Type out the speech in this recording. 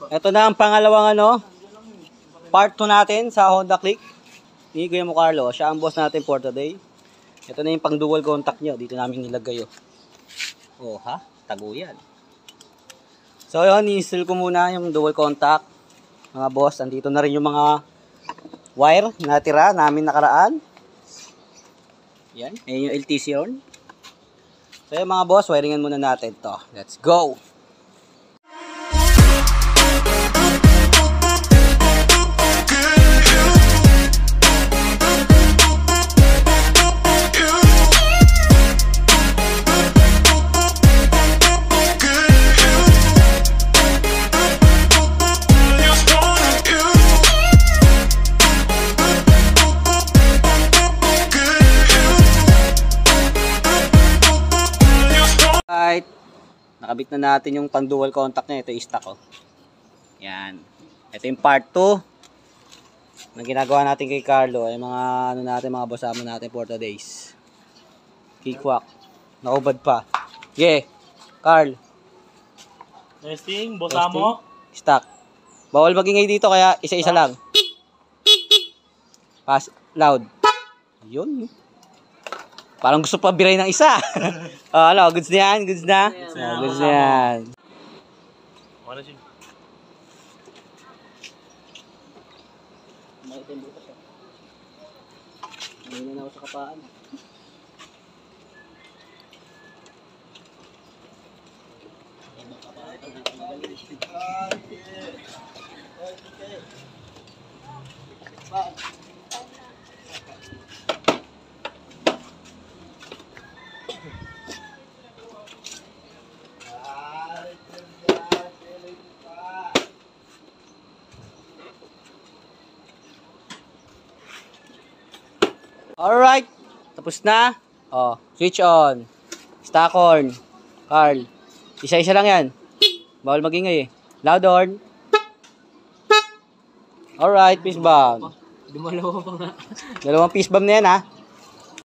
Ito na ang pangalawang part 2 natin sa Honda Click ni Kuya Mo Carlo. Siya ang boss natin for today. Ito na yung pang dual contact nyo. Dito namin nilagay. Oh ha? Tago yan. So yun, i-install ko muna yung dual contact. Mga boss, andito na rin yung mga wire natira namin nakaraan. Yan, yung LTC yun. So yun mga boss, wiringan muna natin to. Let's go! Nakabit na natin yung pang dual contact niya. Ito yung stock Yan. Ito yung part 2 na ginagawa natin kay Carlo. Ay mga mga basama natin for today's. Kikwak. Nakubad pa. Yeah. Carl. Testing, basamo. Stock. Bawal magingay dito kaya isa-isa lang. Pass loud. Yun. Parang gusto pa biray ng isa. Goods na yan? Goods na? Goods na yan. Wala siya. Hindi na ako sa kapaan. Alright, tapos na. Switch on. Stock horn. Carl. Isa-isa lang yan. Bawal magingay Loud horn. Alright, peace bomb. Dumalawa pa nga. Dalawang peace bomb na yan